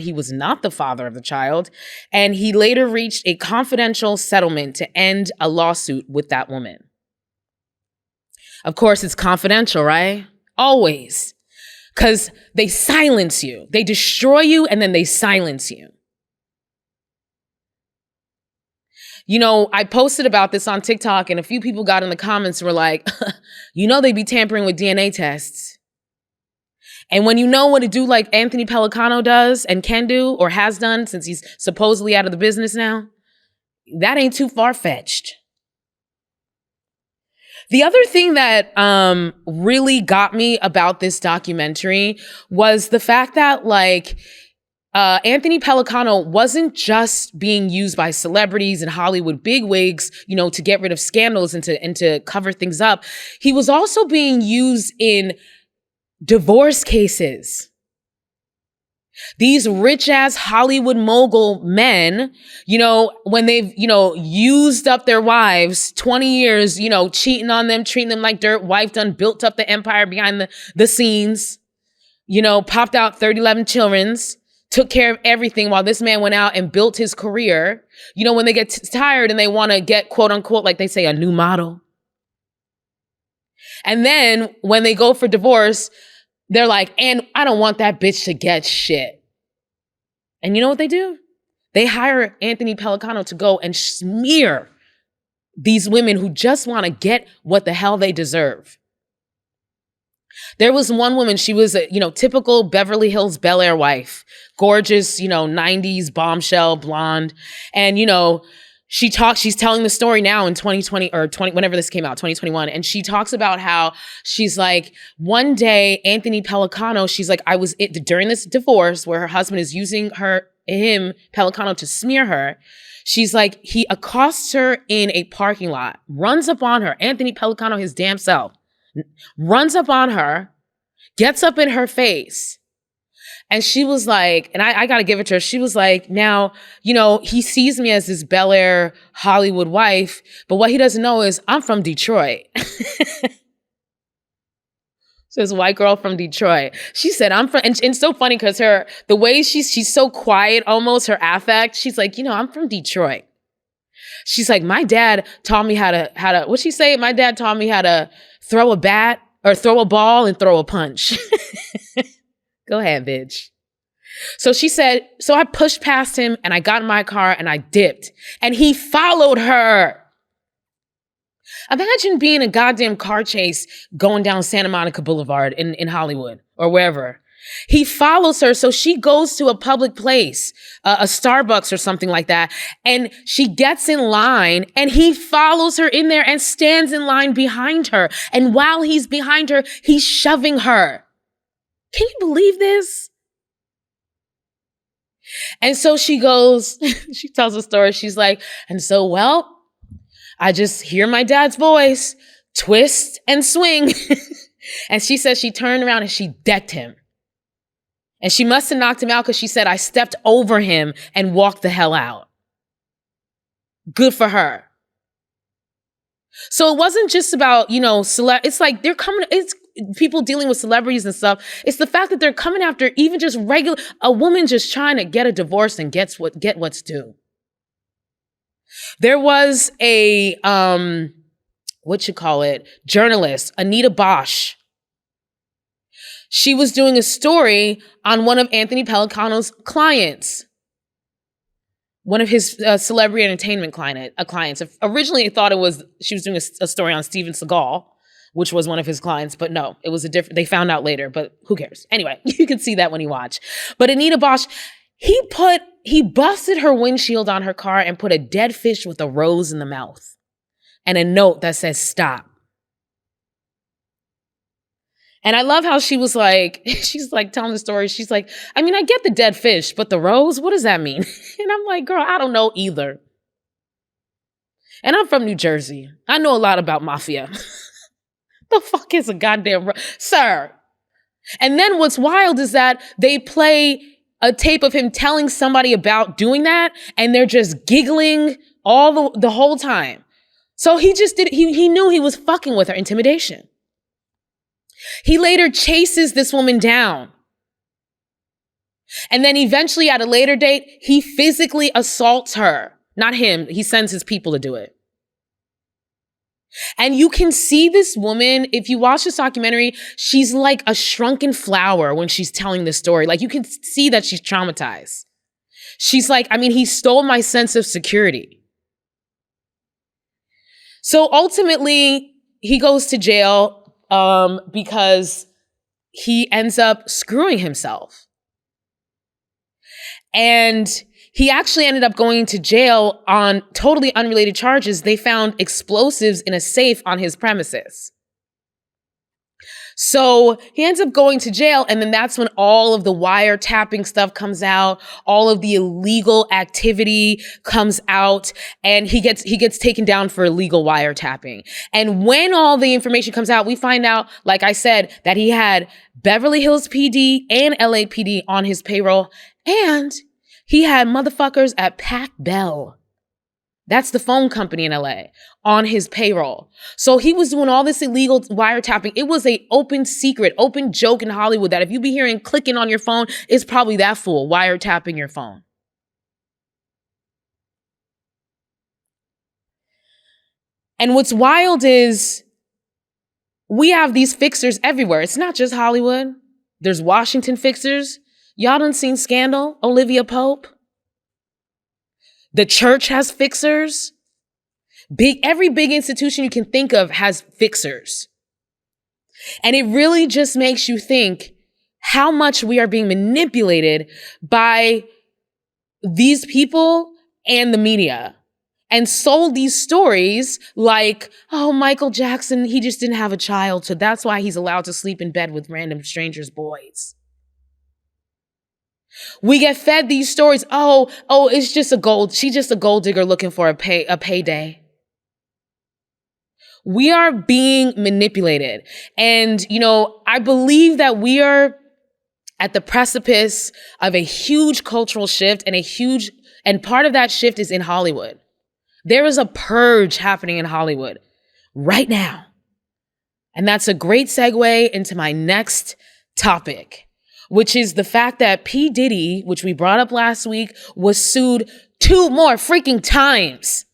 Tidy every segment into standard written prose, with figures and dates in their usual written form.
He was not the father of the child, and he later reached a confidential settlement to end a lawsuit with that woman. Of course, it's confidential, right? Always. Because they silence you. They destroy you, and then they silence you. You know, I posted about this on TikTok, and a few people got in the comments and were like, you know they be tampering with DNA tests. And when you know what to do like Anthony Pellicano does and can do or has done since he's supposedly out of the business now, that ain't too far-fetched. The other thing that really got me about this documentary was the fact that Anthony Pellicano wasn't just being used by celebrities and Hollywood bigwigs, you know, to get rid of scandals and to cover things up. He was also being used in divorce cases. These rich-ass Hollywood mogul men, you know, when they've, you know, used up their wives, 20 years, you know, cheating on them, treating them like dirt, wife done built up the empire behind the scenes, you know, popped out 11 children's, took care of everything while this man went out and built his career. You know, when they get tired and they want to get, quote unquote, like they say, a new model. And then when they go for divorce, they're like, and I don't want that bitch to get shit. And you know what they do? They hire Anthony Pellicano to go and smear these women who just want to get what the hell they deserve. There was one woman, she was a, you know, typical Beverly Hills Bel Air wife, gorgeous, you know, 90s bombshell blonde. And, you know, she's telling the story now in 2020 or whenever this came out, 2021. And she talks about how she's like, one day, Anthony Pellicano, she's like, during this divorce where her husband is using him, Pellicano, to smear her. She's like, he accosts her in a parking lot, runs up on her, Anthony Pellicano, his damn self, runs up on her, gets up in her face. And she was like, and I got to give it to her. She was like, now, you know, he sees me as this Bel Air Hollywood wife, but what he doesn't know is I'm from Detroit. So this white girl from Detroit. She said, I'm from, and it's so funny because the way she's so quiet, almost her affect. She's like, you know, I'm from Detroit. She's like, my dad taught me how to, what'd she say? My dad taught me how to throw a bat or throw a ball and throw a punch. Go ahead, bitch. So she said, so I pushed past him and I got in my car and I dipped and he followed her. Imagine being a goddamn car chase going down Santa Monica Boulevard in Hollywood or wherever. He follows her. So she goes to a public place, a Starbucks or something like that. And she gets in line and he follows her in there and stands in line behind her. And while he's behind her, he's shoving her. Can you believe this? And so she goes, she tells a story. She's like, and so, well, I just hear my dad's voice, twist and swing. And she says she turned around and she decked him. And she must have knocked him out because she said, I stepped over him and walked the hell out. Good for her. So it wasn't just about, you know, it's like it's people dealing with celebrities and stuff. It's the fact that they're coming after even just a woman just trying to get a divorce and get what's due. There was a, journalist, Anita Bosch. She was doing a story on one of Anthony Pellicano's clients. One of his celebrity entertainment clients. Originally, I thought she was doing a story on Steven Seagal, which was one of his clients, but no, it was they found out later, but who cares? Anyway, you can see that when you watch. But Anita Bosch, he busted her windshield on her car and put a dead fish with a rose in the mouth and a note that says, stop. And I love how she's like telling the story. She's like, I mean, I get the dead fish, but the rose, what does that mean? And I'm like, girl, I don't know either. And I'm from New Jersey. I know a lot about mafia. The fuck is a goddamn sir? And then what's wild is that they play a tape of him telling somebody about doing that, and they're just giggling the whole time. So he just he knew he was fucking with her. Intimidation. He later chases this woman down. And then eventually at a later date, he physically assaults her. Not him. He sends his people to do it. And you can see this woman, if you watch this documentary, she's like a shrunken flower when she's telling this story. Like, you can see that she's traumatized. She's like, I mean, he stole my sense of security. So ultimately, he goes to jail because he ends up screwing himself. And he actually ended up going to jail on totally unrelated charges. They found explosives in a safe on his premises. So he ends up going to jail, and then that's when all of the wiretapping stuff comes out, all of the illegal activity comes out, and he gets taken down for illegal wiretapping. And when all the information comes out, we find out, like I said, that he had Beverly Hills PD and LAPD on his payroll, and he had motherfuckers at Pac Bell. That's the phone company in LA, on his payroll. So he was doing all this illegal wiretapping. It was a open secret, open joke in Hollywood that if you be hearing clicking on your phone, it's probably that fool wiretapping your phone. And what's wild is we have these fixers everywhere. It's not just Hollywood. There's Washington fixers. Y'all done seen Scandal, Olivia Pope? The church has fixers. Every big institution you can think of has fixers. And it really just makes you think how much we are being manipulated by these people and the media, and sold these stories like, oh, Michael Jackson, he just didn't have a child, so that's why he's allowed to sleep in bed with random strangers' boys. We get fed these stories. Oh, she's just a gold digger looking for a payday. We are being manipulated. And, I believe that we are at the precipice of a huge cultural shift, and part of that shift is in Hollywood. There is a purge happening in Hollywood right now. And that's a great segue into my next topic, which is the fact that P. Diddy, which we brought up last week, was sued 2 more freaking times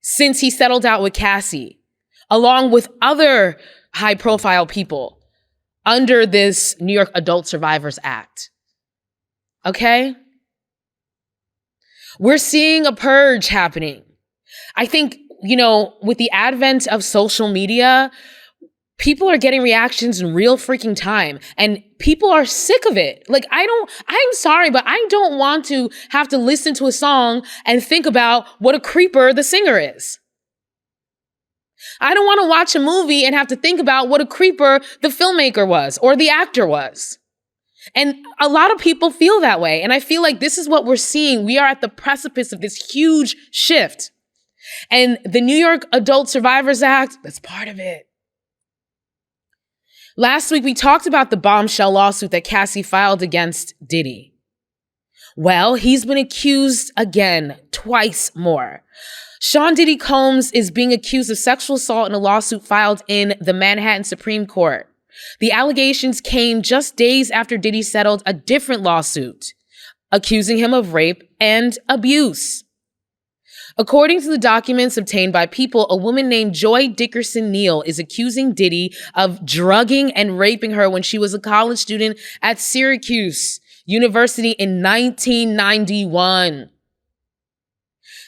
since he settled out with Cassie, along with other high-profile people under this New York Adult Survivors Act. Okay? We're seeing a purge happening. I think, with the advent of social media, people are getting reactions in real freaking time, and people are sick of it. Like, I'm sorry, but I don't want to have to listen to a song and think about what a creeper the singer is. I don't want to watch a movie and have to think about what a creeper the filmmaker was or the actor was. And a lot of people feel that way. And I feel like this is what we're seeing. We are at the precipice of this huge shift. And the New York Adult Survivors Act, that's part of it. Last week, we talked about the bombshell lawsuit that Cassie filed against Diddy. Well, he's been accused again, twice more. Sean Diddy Combs is being accused of sexual assault in a lawsuit filed in the Manhattan Supreme Court. The allegations came just days after Diddy settled a different lawsuit, accusing him of rape and abuse. According to the documents obtained by People, a woman named Joy Dickerson Neal is accusing Diddy of drugging and raping her when she was a college student at Syracuse University in 1991.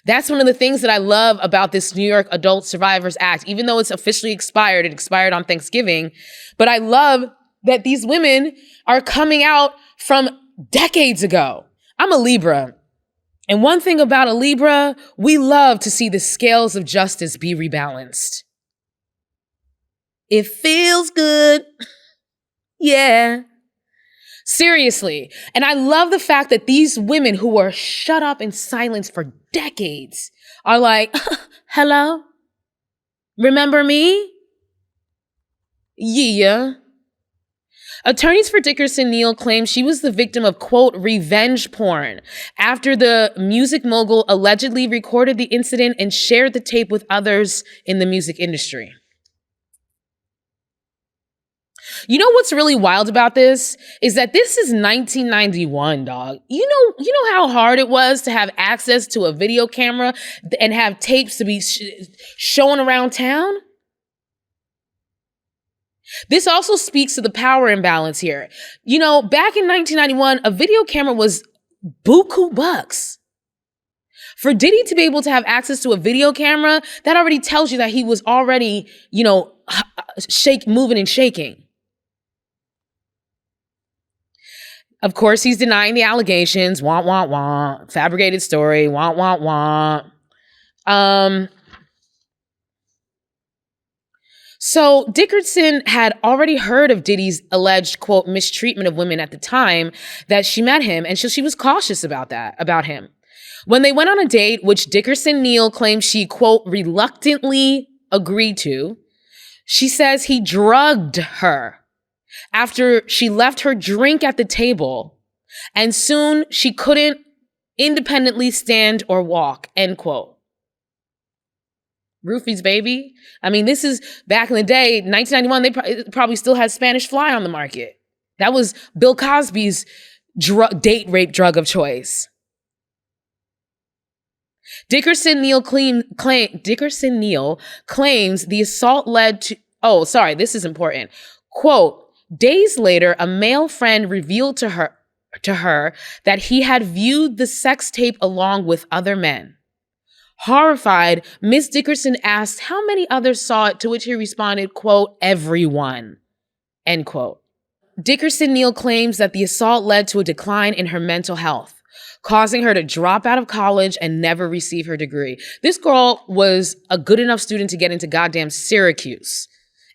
That's one of the things that I love about this New York Adult Survivors Act. Even though it's officially expired, it expired on Thanksgiving. But I love that these women are coming out from decades ago. I'm a Libra. And one thing about a Libra, we love to see the scales of justice be rebalanced. It feels good. Yeah. Seriously. And I love the fact that these women who were shut up in silence for decades are like, hello? Remember me? Yeah. Attorneys for Dickerson Neal claim she was the victim of, quote, revenge porn after the music mogul allegedly recorded the incident and shared the tape with others in the music industry. You know what's really wild about this is that this is 1991, dog. You know how hard it was to have access to a video camera and have tapes to be shown around town? This also speaks to the power imbalance here. You know, back in 1991, a video camera was buku bucks. For Diddy to be able to have access to a video camera, that already tells you that he was already, moving and shaking. Of course, he's denying the allegations. Wah, wah, wah. Fabricated story. Wah, wah, wah. So Dickerson had already heard of Diddy's alleged, quote, mistreatment of women at the time that she met him, and so she was cautious about him. When they went on a date, which Dickerson Neal claims she, quote, reluctantly agreed to, she says he drugged her after she left her drink at the table, and soon she couldn't independently stand or walk, end quote. Roofies, baby. I mean, this is back in the day, 1991, they probably still had Spanish Fly on the market. That was Bill Cosby's date rape drug of choice. Dickerson Neal claims the assault led to, this is important. Quote, days later, a male friend revealed to her that he had viewed the sex tape along with other men. Horrified, Miss Dickerson asked how many others saw it, to which he responded, quote, everyone, end quote. Dickerson Neal claims that the assault led to a decline in her mental health, causing her to drop out of college and never receive her degree. This girl was a good enough student to get into goddamn Syracuse,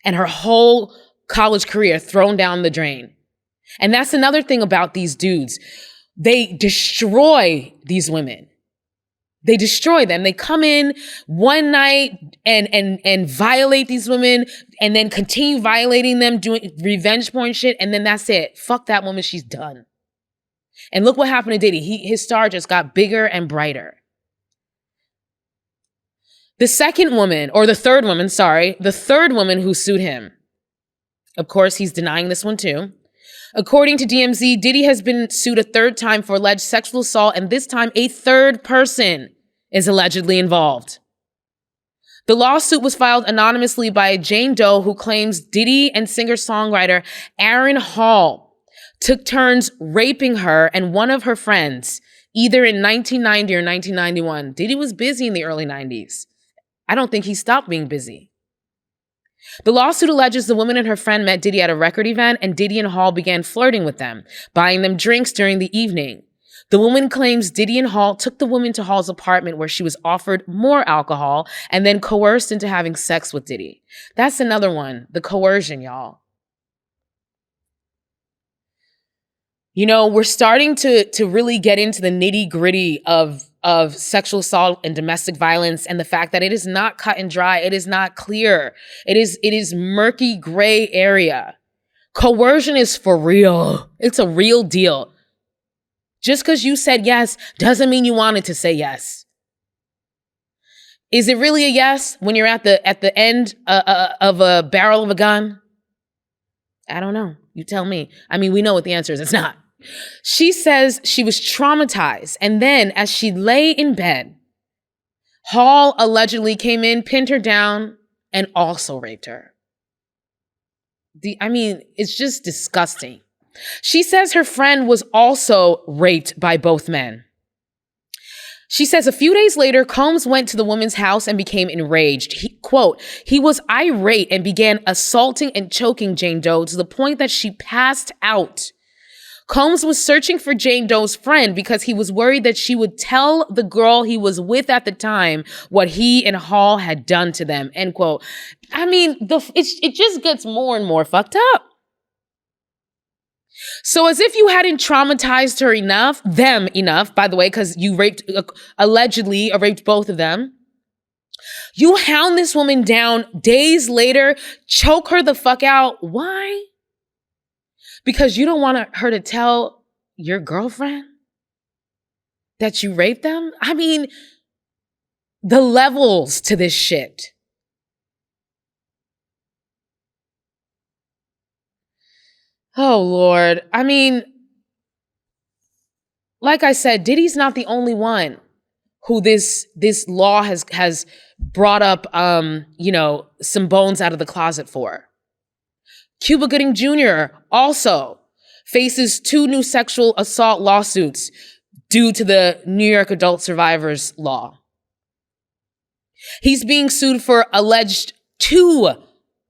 and her whole college career thrown down the drain. And that's another thing about these dudes. They destroy these women. They destroy them. They come in one night and violate these women and then continue violating them, doing revenge porn shit, and then that's it. Fuck that woman, she's done. And look what happened to Diddy. His star just got bigger and brighter. The third woman who sued him. Of course, he's denying this one too. According to DMZ, Diddy has been sued a third time for alleged sexual assault, and this time a third person is allegedly involved. The lawsuit was filed anonymously by Jane Doe, who claims Diddy and singer-songwriter Aaron Hall took turns raping her and one of her friends, either in 1990 or 1991. Diddy was busy in the early 90s. I don't think he stopped being busy. The lawsuit alleges the woman and her friend met Diddy at a record event, and Diddy and Hall began flirting with them, buying them drinks during the evening. The woman claims Diddy and Hall took the woman to Hall's apartment where she was offered more alcohol and then coerced into having sex with Diddy. That's another one, the coercion, y'all. You know, we're starting to really get into the nitty-gritty of sexual assault and domestic violence, and the fact that it is not cut and dry. It is not clear. It is murky gray area. Coercion is for real. It's a real deal. Just because you said yes doesn't mean you wanted to say yes. Is it really a yes when you're at the end of a barrel of a gun? I don't know. You tell me. I mean, we know what the answer is. It's not. She says she was traumatized, and then as she lay in bed, Hall allegedly came in, pinned her down, and also raped her. It's just disgusting. She says her friend was also raped by both men. She says a few days later, Combs went to the woman's house and became enraged. He was irate and began assaulting and choking Jane Doe to the point that she passed out. Combs was searching for Jane Doe's friend because he was worried that she would tell the girl he was with at the time what he and Hall had done to them, end quote. I mean, it just gets more and more fucked up. So as if you hadn't traumatized them enough, by the way, because you allegedly raped both of them, you hound this woman down days later, choke her the fuck out. Why? Because you don't want her to tell your girlfriend that you raped them? I mean, the levels to this shit. Oh, Lord. I mean, like I said, Diddy's not the only one who this law has brought up some bones out of the closet for. Cuba Gooding Jr. also faces 2 new sexual assault lawsuits due to the New York Adult Survivors Law. He's being sued for alleged 2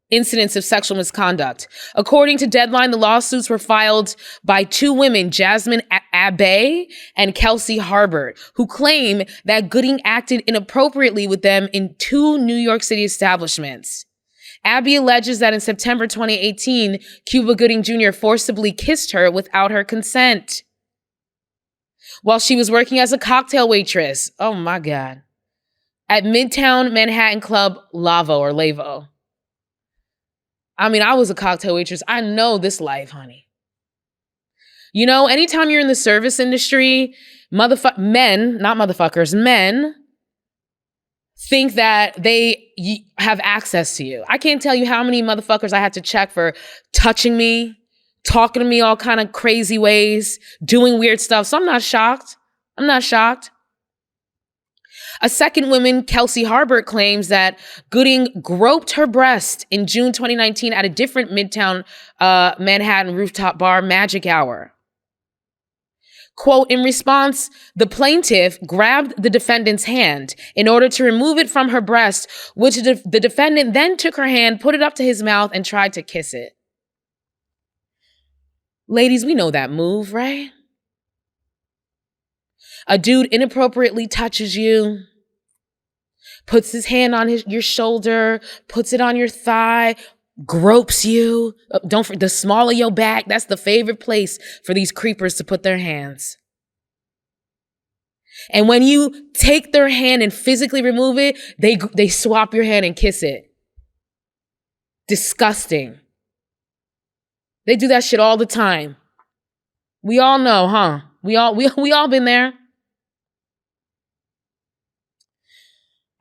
incidents of sexual misconduct. According to Deadline, the lawsuits were filed by 2 women, Jasmine Abbey and Kelsey Harbert, who claim that Gooding acted inappropriately with them in 2 New York City establishments. Abby alleges that in September 2018, Cuba Gooding Jr. forcibly kissed her without her consent while she was working as a cocktail waitress. Oh my God. At Midtown Manhattan Club Lavo. I mean, I was a cocktail waitress. I know this life, honey. You know, anytime you're in the service industry, men think that they have access to you. I can't tell you how many motherfuckers I had to check for touching me, talking to me all kind of crazy ways, doing weird stuff. So I'm not shocked. A second woman, Kelsey Harbert, claims that Gooding groped her breast in June 2019 at a different Midtown Manhattan rooftop bar, Magic Hour. Quote, in response, the plaintiff grabbed the defendant's hand in order to remove it from her breast, which the defendant then took her hand, put it up to his mouth, and tried to kiss it. Ladies, we know that move, right? A dude inappropriately touches you, puts his hand on your shoulder, puts it on your thigh, gropes you. The small of your back, that's the favorite place for these creepers to put their hands. And when you take their hand and physically remove it, they swap your hand and kiss it. Disgusting. They do that shit all the time. We all know, huh? We all been there.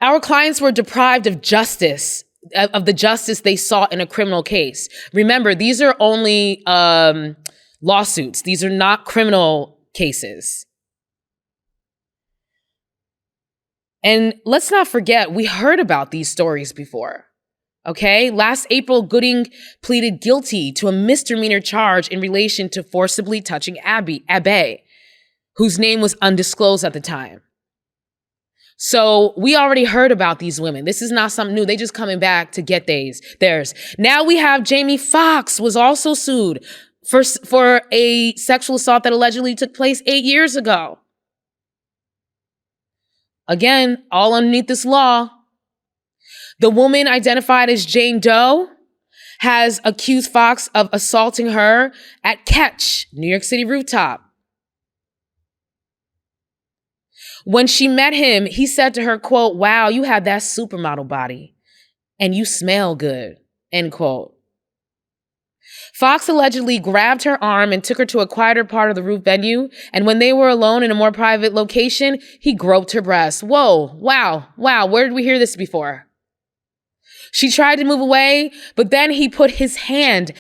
Our clients were deprived of justice, of the justice they sought in a criminal case. Remember, these are only lawsuits. These are not criminal cases. And let's not forget, we heard about these stories before. Okay? Last April, Gooding pleaded guilty to a misdemeanor charge in relation to forcibly touching Abbey, whose name was undisclosed at the time. So we already heard about these women. This is not something new. They just coming back to get theirs. Now we have Jamie Foxx was also sued for a sexual assault that allegedly took place 8 years ago. Again, all underneath this law. The woman identified as Jane Doe has accused Foxx of assaulting her at Catch, New York City rooftop. When she met him, he said to her, quote, wow, you have that supermodel body and you smell good, end quote. Foxx allegedly grabbed her arm and took her to a quieter part of the roof venue. And when they were alone in a more private location, he groped her breast. Whoa, wow. Where did we hear this before? She tried to move away, but then he put his hand